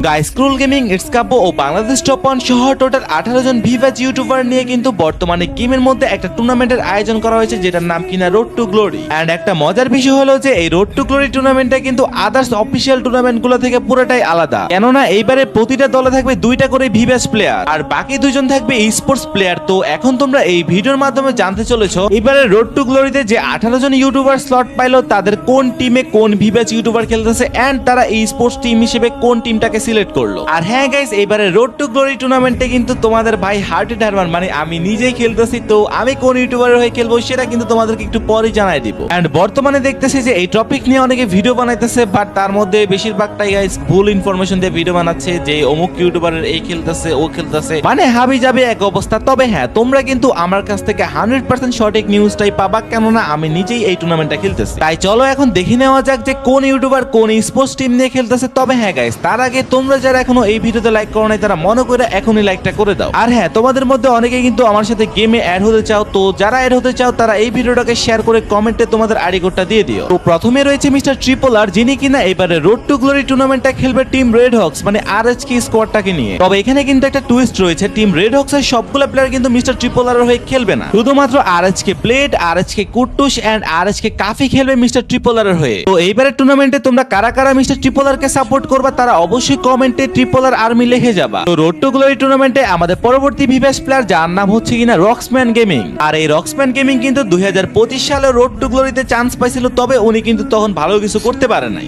Guys cruel gaming, it's Kavya ও Bangladesh top 1 সহ total 18 জন ভিভাজ YouTuber নিয়ে কিন্তু বর্তমানে গেমের মধ্যে একটা টুর্নামেন্টের আয়োজন করা হয়েছে, যেটার নাম কিনা রোড টু গ্লোরি। এন্ড একটা মজার বিষয় হলো যে এই রোড টু গ্লোরি টুর্নামেন্টটা কিন্তু আদার্স অফিসিয়াল টুর্নামেন্টগুলো থেকে পুরোটাই আলাদা, কেননা এইবারে প্রতিটা দলে থাকবে 2টা করে ভিভাজ প্লেয়ার আর বাকি 2জন থাকবে ই স্পোর্টস প্লেয়ার। তো এখন তোমরা এই ভিডিওর মাধ্যমে জানতে চলেছো এবারে রোড টু গ্লোরিতে যে 18 জন ইউটিউবার স্লট পাইলো তাদের কোন টিমে কোন ভিভাজ ইউটিউবার খেলতেছে এন্ড তারা ই স্পোর্টস টিম হিসেবে কোন টিমটাকে সিলেক্ট করলো। আর হ্যাঁ গাইস, এবারে রোড টু গ্লোরি টুর্নামেন্টে কিন্তু তোমাদের ভাই হার্টেড হারমান মানে আমি নিজেই খেলতেছি, তো আমি কোন ইউটিউবারের হয়ে খেলবো সেটা কিন্তু তোমাদেরকে একটু পরে জানাই দিব। এন্ড বর্তমানে দেখতেছি যে এই টপিক নিয়ে অনেকে ভিডিও বানাইতেছে, বাট তার মধ্যে বেশিরভাগটাই গাইস ভুল ইনফরমেশন দিয়ে ভিডিও বানাচ্ছে যে অমুক ইউটিউবারের এই খেলতেছে ও খেলতেছে, মানে হাবি যাবে এক অবস্থা। তবে হ্যাঁ, তোমরা কিন্তু আমার কাছ থেকে 100% সঠিক নিউজটাই পাবা, কেননা আমি নিজেই এই টুর্নামেন্টটা খেলতেছি। তাই চলো এখন দেখে নেওয়া যাক যে কোন ইউটিউবার কোন স্পোর্টস টিম নিয়ে খেলতেছে। তবে হ্যাঁ গাইস, তার আগে তোমরা যারা এখনো এই ভিডিওতে লাইক করো নাই তারা মনে করে এখনই লাইকটা করে দাও। আর হ্যাঁ, তোমাদের মধ্যে অনেকে কিন্তু আমার সাথে গেমে অ্যাড হতে চাও, তো যারা অ্যাড হতে চাও তারা এই ভিডিওটাকে শেয়ার করে কমেন্টে তোমাদের আইডি কোডটা দিয়ে দিও। তো প্রথমে রয়েছে মিস্টার ট্রিপল আর, যিনি কিনা এবারে রোড টু গ্লোরি টুর্নামেন্টটা খেলবে টিম রেড হক্স মানে আরএচকে স্কোয়াডটাকে নিয়ে। তবে এখানে কিন্তু একটা টুইস্ট রয়েছে, টিম রেড হক্স এর সবগুলো প্লেয়ার কিন্তু মিস্টার ট্রিপল আর হয়ে খেলবে না, শুধুমাত্র আরএচকে প্লেড, আরএচকে কুট্টুস এন্ড আরএচকে কাফি খেলবে মিস্টার ট্রিপল আর হয়ে। তো এইবারের টুর্নামেন্টে তোমরা কারা কারা মিস্টার ট্রিপল আর কে সাপোর্ট করবা তারা অবশ্যই কমেন্টে ট্রিপল আর আর্মি লিখে যাবা। তো রোড টু গ্লোরি টুর্নামেন্টে আমাদের পরবর্তী ভিভাস প্লেয়ার যার নাম হচ্ছে কিনা রক্সম্যান গেমিং। আর এই রক্সম্যান গেমিং কিন্তু 2025 সালে রোড টু গ্লোরিতে চান্স পাইছিল, তবে উনি কিন্তু তখন ভালো কিছু করতে পারে নাই।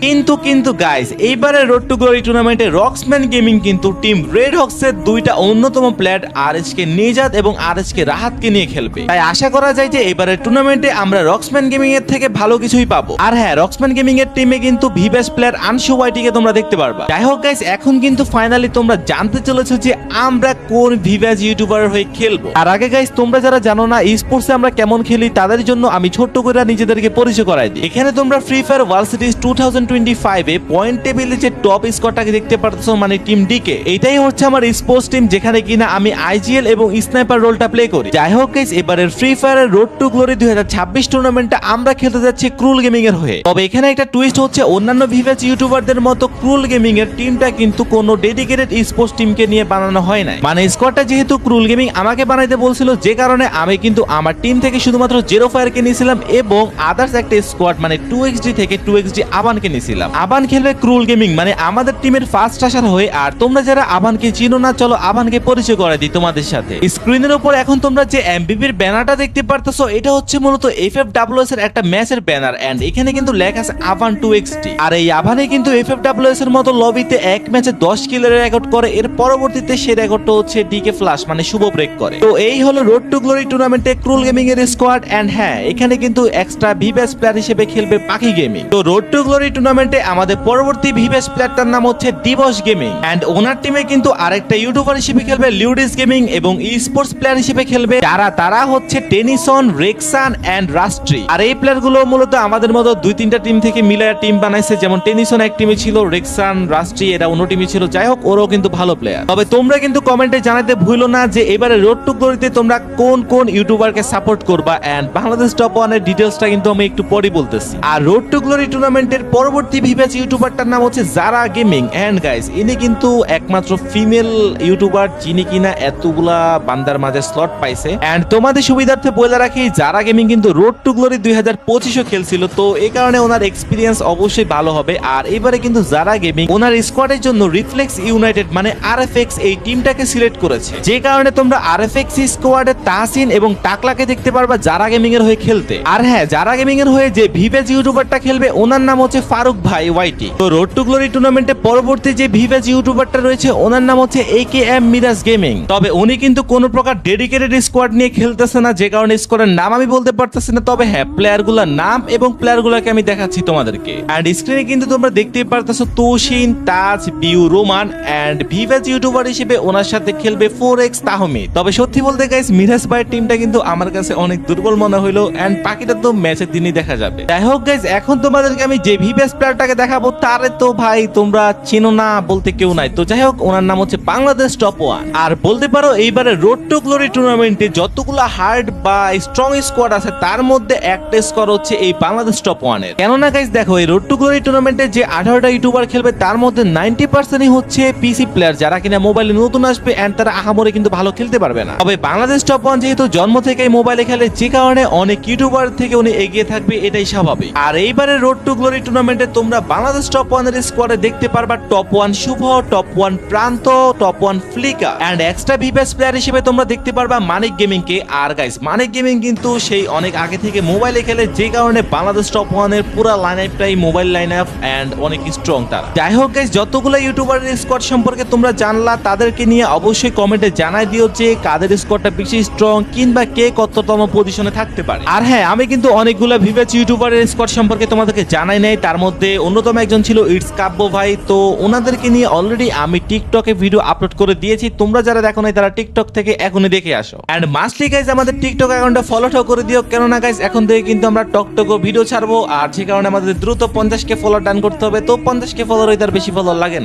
কিন্তু গাইস, এইবারে রোড টু গ্লোরি টুর্নামেন্টে রক্সম্যান গেমিং কিন্তু টিম রেড হক্স এর 2টা অন্যতম প্লেয়ার আরএচকে নিজাত এবং আরএচকে রাহাতকে নিয়ে খেলবে। তাই আশা করা যায় যে এবারের টুর্নামেন্টে আমরা রক্সম্যান গেমিং এর থেকে ভালো কিছুই পাবো। আর হ্যাঁ, রক্সম্যান গেমিং এর টিমে কিন্তু ভিভাস প্লেয়ার আনশু ওয়াইটি কে তোমরা দেখতে পারবা। যাই হোক গাইস, এখন কিন্তু ফাইনালি তোমরা জানতে চলেছো যে আমরা কোন ভিভাস ইউটিউবার হয়ে খেলবো। আর আগে গাইস, তোমরা যারা জানো না ই স্পোর্টসে আমরা কেমন খেলি তাদের জন্য আমি ছোট্ট করে নিজেদেরকে পরিচয় করাই দিই। এখানে তোমরা ফ্রি ফায়ার ওয়ার্ল্ড সিরিজ 2025 এ পয়েন্ট টেবিলে যে টপ স্কোরটাকে দেখতে পারতেছো মানে টিম ডিকে, এটাই হচ্ছে আমার স্পোর্টস টিম, যেখানে কিনা আমি আইজিএল এবং স্নাইপার রোলটা প্লে করি। যাই হোক গাইস, এবারের ফ্রি ফায়ারের রোড টু গ্লোরি 2026 টুর্নামেন্টে আমরা খেলতে যাচ্ছি ক্রুল গেমিং এর হয়ে। তবে এখানে একটা টুইস্ট হচ্ছে, অন্যান্য ভিভাস ইউটিউবারদের মতো ক্রুল গেমিং এর টিমটা কিন্তু কোনো ডেডিকেটেড স্পোর্টস টিমকে নিয়ে বানানো হয় নাই। মানে স্কোয়াডটা যেহেতু ক্রুল গেমিং আমাকে বানাইতে বলছিল, যে কারণে আমি কিন্তু আমার টিম থেকে শুধুমাত্র জেরো ফায়ারকে নিয়েছিলাম এবং আদার্স একটা স্কোয়াড মানে 2xd থেকে 2xd আবানকে নিয়েছিলাম। আবান খেলবে ক্রুল গেমিং মানে আমাদের টিমের ফার্স্ট আসার হয়ে। আর তোমরা যারা আবানকে চিনো না, চলো আবানকে পরিচয় করে দিই তোমাদের সাথে। স্ক্রিনের উপর এখন তোমরা যে এমবিপির ব্যানারটা দেখতে পারতেছো, এটা হচ্ছে মূলত এফএফডব্লিউএস এর একটা ম্যাচের ব্যানার এন্ড এখানে কিন্তু লেখা আছে আবান 2xd। আর এই আবানে কিন্তু এফএফডব্লিউএস এর মতো লবিতে এক ম্যাচে 10 কিলের রেকর্ড করে, এর পরবর্তীতে সেই রেকর্ডটা হচ্ছে ডিকে ফ্লাশ মানে শুভ ব্রেক করে। তো এই হলো রোড টু গ্লোরি টুর্নামেন্টে ক্রুল গেমিং এর স্কোয়াড এন্ড হ্যাঁ, এখানে কিন্তু এক্সট্রা ভিভাস প্লেয়ার হিসেবে খেলবে পাখি গেমিং। তো রোড টু গ্লোরি টুর্নামেন্টে আমাদের পরবর্তী ভিভাস প্লেয়ারটার নাম হচ্ছে দিবস গেমিং এন্ড ওনার টিমে কিন্তু আরেকটা ইউটিউবার হিসেবে খেলবে লিউডিস গেমিং এবং ই স্পোর্টস প্লেয়ার হিসেবে খেলবে তারা হচ্ছে টেনিসন, রেক্সান এন্ড রাস্ট্রি। আর এই প্লেয়ার গুলো মূলত আমাদের মতো 2-3টা টিম থেকে মিলায়া টিম বানাইছে, যেমন টেনিসন এক টিমে ছিল, রেক্সান, রাস্ট্রি এরা অন্য টিমে ছিল। যাই হোক, ওরাও কিন্তু ভালো প্লেয়ার। তবে তোমরা কিন্তু কমেন্টে জানাতে ভুলো না যে এবারে রোড টু গ্লোরিতে তোমরা কোন কোন ইউটিউবারকে সাপোর্ট করবা এন্ড বাংলাদেশ টপ 1 এর ডিটেইলসটা কিন্তু আমি একটু পরে বলতেছি। আর রোড টু গ্লোরি টুর্নামেন্টের পরবর্তী ভিভাস ইউটিউবারটার নাম হচ্ছে জারা গেমিং এন্ড গাইস, ইনি কিন্তু একমাত্র ফিমেল ইউটিউবার যিনি কিনা এতগুলা বান্দার মাঝে স্লট পাইছে। এন্ড তোমাদের সুবিধার্থে বলে রাখি, জারা গেমিং কিন্তু রোড টু গ্লোরি 2025 খেলছিল, তো এই কারণে ওনার এক্সপিরিয়েন্স অবশ্যই ভালো হবে। আর এবারে কিন্তু জারা গেমিং ওনার স্কোয়াডের জন্য রিফ্লেক্স ইউনাইটেড মানে আরএফএক্স এই টিমটাকে সিলেক্ট করেছে, যে কারণে তোমরা আরএফএক্স স্কোয়াডে তাহসিন এবং টাকলাকে দেখতে পারবা জারা গেমিং এর হয়ে খেলতে। আর হ্যাঁ, জারা গেমিং এর হয়ে যে ভিভাস ইউটিউবারটা খেলবে ওনার নাম হচ্ছে ফারুক ভাই ওয়াইটি। তো রোড টু গ্লোরি টুর্নামেন্টে পরবর্তী যে ভিভাস ইউটিউবারটা রয়েছে ওনার নাম হচ্ছে একেএম মিরাজ গেমিং। তবে উনি কিন্তু কোনো প্রকার ডেডিকেটেড স্কোয়াড নিয়ে খেলতেছে না, যে কারণে স্কোয়াডের নাম আমি বলতে পারতেছি না। তবে হ্যাঁ, প্লেয়ারগুলোর নাম এবং প্লেয়ারগুলোকে আমি দেখাচ্ছি তোমাদেরকে। এন্ড স্ক্রিনে কিন্তু তোমরা দেখতেই পারতেছো তোশিন, তাজ, বিউ, রোমান এন্ড ভিভাস ইউটিউবার হিসেবে ওনার সাথে খেলবে 4x তাহমিদ। তবে সত্যি বলতে গাইস, মিরাজ ভাইয়ের টিমটা কিন্তু আমার কাছে অনেক দুর্বল মনে হইলো এন্ড বাকিটা তো ম্যাচের দিনই দেখা যাবে। যাই হোক গাইস, এখন তোমাদেরকে আমি যে ভিভাস প্লেয়ারটাকে দেখাবো তারে তো ভাই তোমরা চিনো না বলতে কেউ নাই। তো যাই হোক, ওনার নাম হচ্ছে বাংলাদেশ টপ 1। আর বলতে পারো এইবারে রোড টু গ্লোরি টুর্নামেন্টে যতগুলো হার্ড বা স্ট্রং স্কোয়াড আছে তার মধ্যে একটা স্কোয়াড হচ্ছে এই বাংলাদেশ টপ 1 এর। কেননা গাইস দেখো, এই রোড টু গ্লোরি টুর্নামেন্টে যে 18টা ইউটিউবার খেলবে তার মধ্যে 90%ই হচ্ছে পিসি প্লেয়ার, যারা কিনা মোবাইলে নতুন আসবে এন্ড তারা আহামরি কিন্তু ভালো খেলতে পারবে না। তবে বাংলাদেশ টপ 1 যেহেতু জন্ম থেকেই মোবাইলে খেলে, যে কারণে অনেক ইউটিউবার থেকে উনি এগিয়ে থাকবে, এটাই স্বাভাবিক। আর এইবারের রোড টু গ্লোরি টুর্নামেন্টে তোমরা বাংলাদেশ টপ 1 এর স্কোয়াডে দেখতে পারবা টপ 1 শুভ, টপ 1 প্রান্ত, টপ 1 ফ্লিকা এন্ড এক্সট্রা ভিভ্যাস প্লেয়ার হিসেবে তোমরা দেখতে পারবা মানিক গেমিং কে। আর গাইস, মানিক গেমিং কিন্তু সেই অনেক আগে থেকে মোবাইলে খেলে, যে কারণে বাংলাদেশ টপ 1 এর পুরো লাইন আপটাই মোবাইল লাইন আপ এন্ড অনেক স্ট্রং তারা। যাই হোক গাইস, যতগুলো ইউটিউবারের স্কোয়াড সম্পর্কে তোমরা জানলা, তাদেরকে নিয়ে অবশ্যই কমেন্টে জানাই দিও যে কাদের স্কোয়াডটা বেশি স্ট্রং কিংবা কে কততম পজিশনে থাকতে পারে। আর হ্যাঁ, আমি কিন্তু অনেকগুলো ভিভ্যাস ইউটিউবারের স্কোয়াড সম্পর্কে তোমাদেরকে জানাই নাই, তার মধ্যে অন্যতম একজন ছিল ইটস কাব্য ভাই। তো ওনাদেরকে নিয়ে অলরেডি আমি টিকটকে ভিডিও আপলোড করে দিয়েছি, তোমরা যারা দেখো নাই তারা টিকটক থেকে এখনই দেখে আসো। এন্ড মাস্টলি গাইস আমাদের টিকটক অ্যাকাউন্টটা ফলোটাও করে দিও, কেননা গাইস এখন থেকে কিন্তু আমরা টকটকও ভিডিও ছাড়বো, আর যে কারণে আমাদের দ্রুত 50K ফলোয়ার ডান করতে হবে। তো 50K ফলোয়ার হইতে আর বেশি ফলোয়ার লাগে না।